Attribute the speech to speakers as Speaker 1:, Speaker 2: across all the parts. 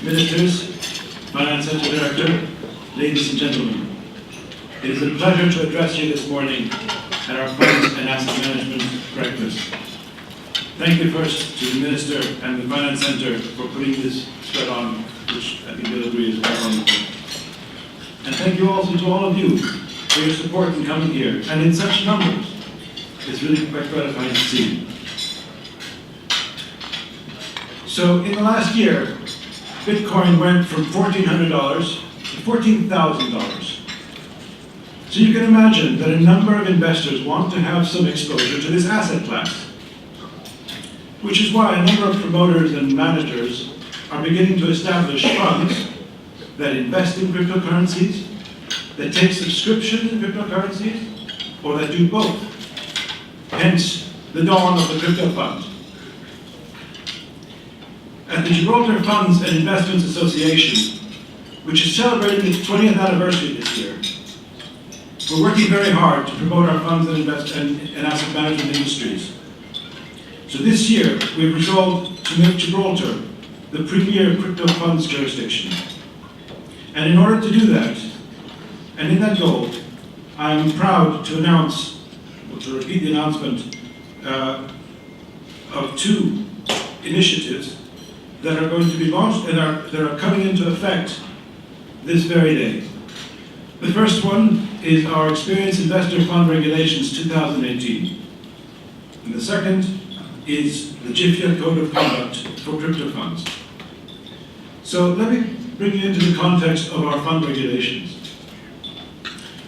Speaker 1: Ministers, Finance Center Director, ladies and gentlemen, it is a pleasure to address you this morning at our Funds and Asset Management breakfast. Thank you first to the Minister and the Finance Centre for putting this spread on, which I think you'll agree is quite wonderful. And thank you also to all of you for your support in coming here, and in such numbers. It's really quite gratifying to see. So in the last year, Bitcoin went from $1,400 to $14,000. So you can imagine that a number of investors want to have some exposure to this asset class, which is why a number of promoters and managers are beginning to establish funds that invest in cryptocurrencies, that take subscriptions in cryptocurrencies, or that do both. Hence, the dawn of the crypto fund. At the Gibraltar Funds and Investments Association, which is celebrating its 20th anniversary this year, we're working very hard to promote our funds and asset management industries. So this year, we've resolved to make Gibraltar the premier crypto funds jurisdiction. And in order to do that, and in that goal, I am proud to announce, or to repeat the announcement of two initiatives that are going to be launched and that are coming into effect this very day. The first one is our Experienced Investor Fund Regulations 2018. And the second is the GIFIA Code of Conduct for Crypto Funds. So let me bring you into the context of our fund regulations.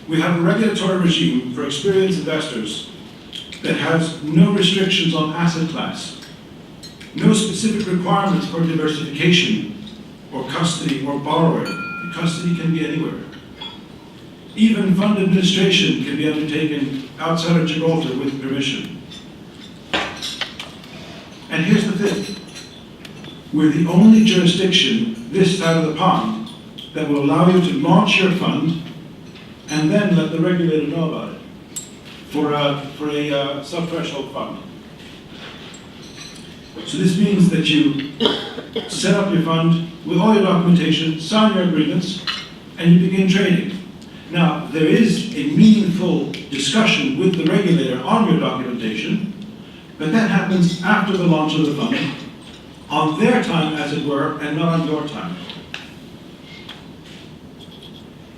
Speaker 1: We have a regulatory regime for experienced investors that has no restrictions on asset class, no specific requirements for diversification or custody or borrowing. Custody can be anywhere. Even fund administration can be undertaken outside of Gibraltar with permission. And here's the thing. We're the only jurisdiction this side of the pond that will allow you to launch your fund and then let the regulator know about it for a sub-threshold fund. So this means that you set up your fund with all your documentation, sign your agreements, and you begin trading. Now, there is a meaningful discussion with the regulator on your documentation, but that happens after the launch of the fund, on their time, as it were, and not on your time.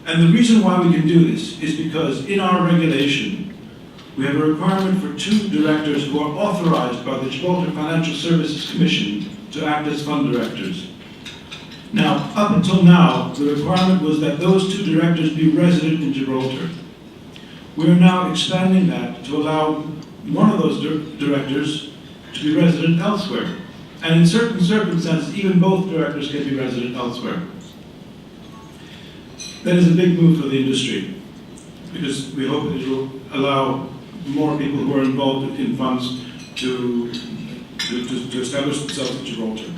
Speaker 1: And the reason why we can do this is because in our regulation, we have a requirement for two directors who are authorized by the Gibraltar Financial Services Commission to act as fund directors. Now, up until now, the requirement was that those two directors be resident in Gibraltar. We are now expanding that to allow one of those directors to be resident elsewhere. And in certain circumstances, even both directors can be resident elsewhere. That is a big move for the industry, because we hope that it will allow more people who are involved in funds to establish themselves in Gibraltar.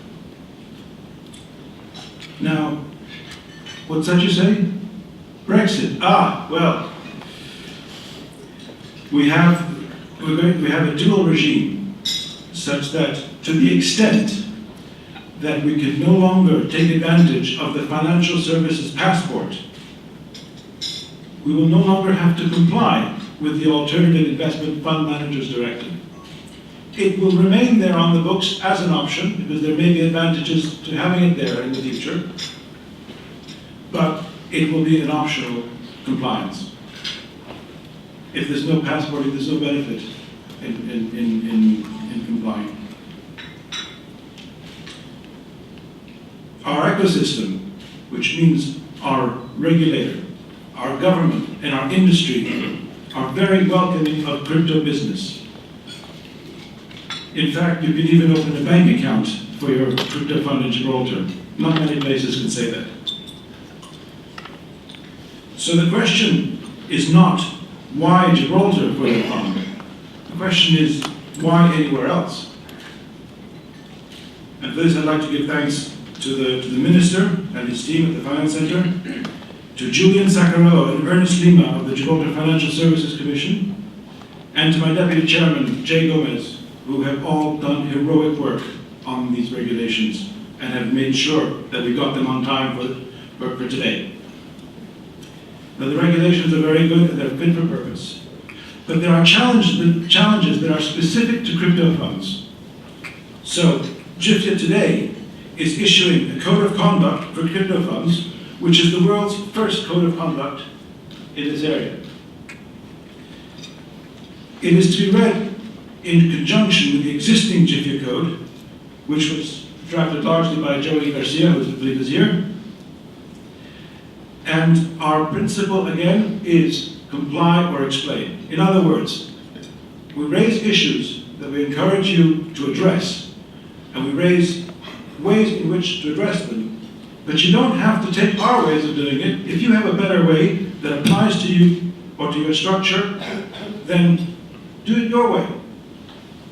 Speaker 1: Now, what's that you say? Brexit. Well, we have a dual regime, such that to the extent that we can no longer take advantage of the financial services passport, we will no longer have to comply with the Alternative Investment Fund Managers Directive. It will remain there on the books as an option, because there may be advantages to having it there in the future, but it will be an optional compliance. If there's no passport, if there's no benefit in complying. Our ecosystem, which means our regulator, our government, and our industry are very welcoming of crypto business. In fact, you can even open a bank account for your crypto fund in Gibraltar. Not many places can say that. So the question is not why Gibraltar for the fund. The question is why anywhere else. And for this, I'd like to give thanks to the Minister and his team at the Finance Centre, to Julian Sakharova and Ernest Lima of the Gibraltar Financial Services Commission, and to my Deputy Chairman, Jay Gomez, who have all done heroic work on these regulations and have made sure that we got them on time for today. Now, the regulations are very good and they're fit for purpose. But there are challenges that are specific to crypto funds. So, GIFIA today is issuing a code of conduct for crypto funds, which is the world's first code of conduct in this area. It is to be read in conjunction with the existing GIFIA code, which was drafted largely by Joey Garcia, who I believe is here. And our principle, again, is comply or explain. In other words, we raise issues that we encourage you to address, and we raise ways in which to address them, but you don't have to take our ways of doing it. If you have a better way that applies to you or to your structure, then do it your way.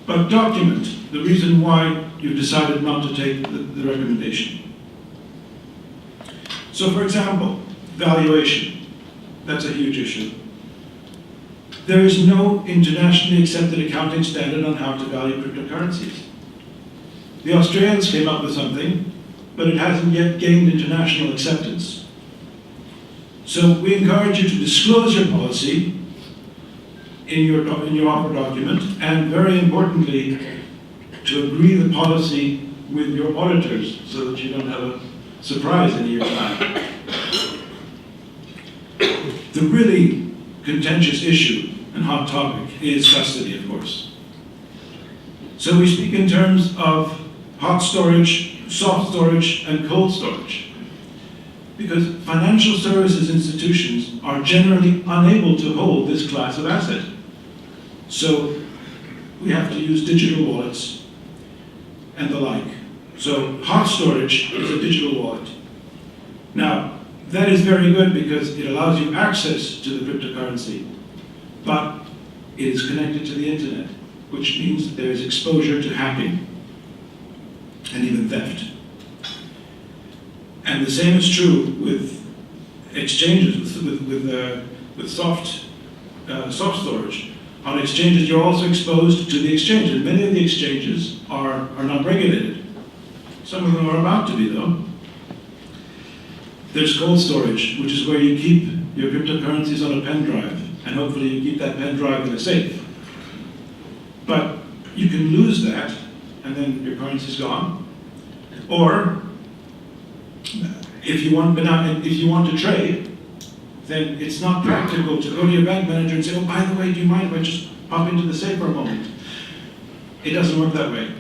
Speaker 1: But document the reason why you've decided not to take the recommendation. So, for example, valuation. That's a huge issue. There is no internationally accepted accounting standard on how to value cryptocurrencies. The Australians came up with something, but it hasn't yet gained international acceptance. So we encourage you to disclose your policy in your offer document, and very importantly, to agree the policy with your auditors so that you don't have a surprise in a year's time. The really contentious issue and hot topic is custody, of course. So we speak in terms of hot storage, soft storage, and cold storage, because financial services institutions are generally unable to hold this class of asset. So we have to use digital wallets and the like. So hot storage is a digital wallet. Now, that is very good because it allows you access to the cryptocurrency, but it is connected to the internet, which means that there is exposure to hacking and even theft. And the same is true with exchanges, with soft storage. On exchanges, you're also exposed to the exchange, and many of the exchanges are not regulated. Some of them are about to be, though. There's cold storage, which is where you keep your cryptocurrencies on a pen drive, and hopefully you keep that pen drive in a safe. But you can lose that, and then your currency's gone. Or, if you want to trade, then it's not practical to go to your bank manager and say, oh, by the way, do you mind if I just pop into the safe for a moment? It doesn't work that way.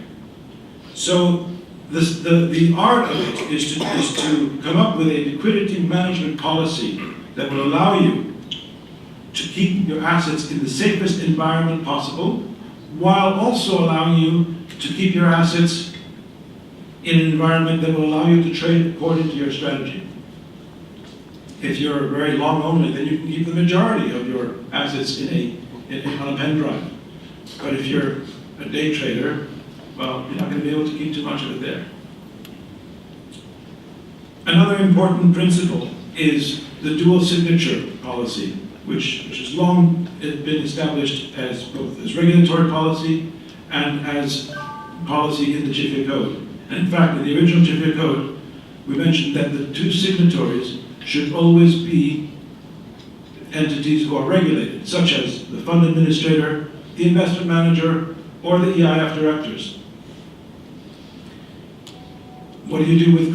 Speaker 1: So the art of it is to come up with a liquidity management policy that will allow you to keep your assets in the safest environment possible, while also allowing you to keep your assets in an environment that will allow you to trade according to your strategy. If you're very long only, then you can keep the majority of your assets on a pen drive. But if you're a day trader, well, you're not going to be able to keep too much of it there. Another important principle is the dual signature policy, which has long been established as both as regulatory policy and as policy in the GIFIA code. And in fact, in the original GIFIA code, we mentioned that the two signatories should always be entities who are regulated, such as the fund administrator, the investment manager, or the EIF directors. What do you do with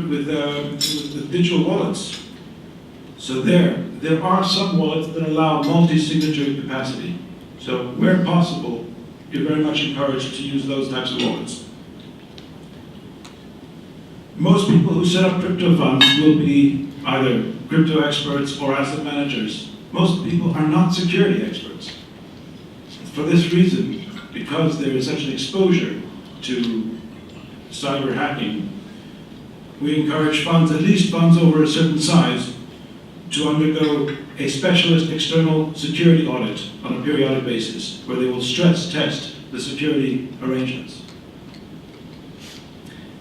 Speaker 1: with digital wallets? So there are some wallets that allow multi-signatory capacity. So where possible, you're very much encouraged to use those types of wallets. Most people who set up crypto funds will be either crypto experts or asset managers. Most people are not security experts. For this reason, because there is such an exposure to cyber hacking, we encourage funds, at least funds over a certain size, to undergo a specialist external security audit on a periodic basis, where they will stress test the security arrangements.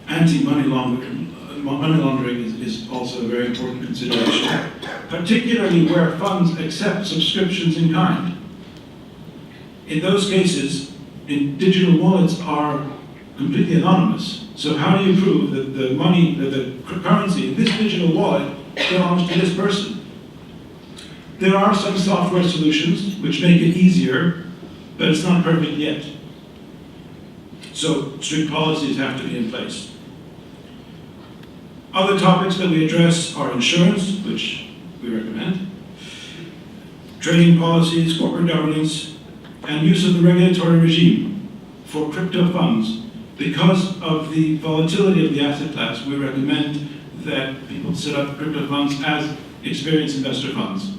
Speaker 1: Anti-money laundering is also a very important consideration, particularly where funds accept subscriptions in kind. In those cases, in digital wallets are completely anonymous. So how do you prove that the money, that the currency in this digital wallet belongs to this person? There are some software solutions which make it easier, but it's not perfect yet. So strict policies have to be in place. Other topics that we address are insurance, which we recommend, trading policies, corporate governance, and use of the regulatory regime for crypto funds. Because of the volatility of the asset class, we recommend that people set up crypto funds as experienced investor funds,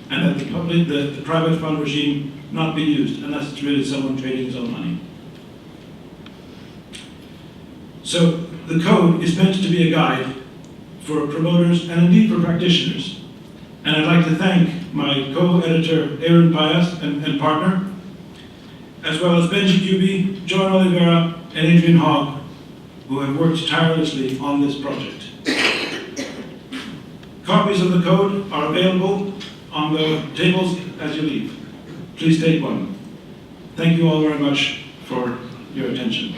Speaker 1: and that the private fund regime not be used unless it's really someone trading his own money. So the code is meant to be a guide for promoters and indeed for practitioners. And I'd like to thank my co-editor, Aaron Pias and partner, as well as Benji Cuby, John Oliveira, and Adrian Hogg, who have worked tirelessly on this project. Copies of the code are available on the tables as you leave. Please take one. Thank you all very much for your attention.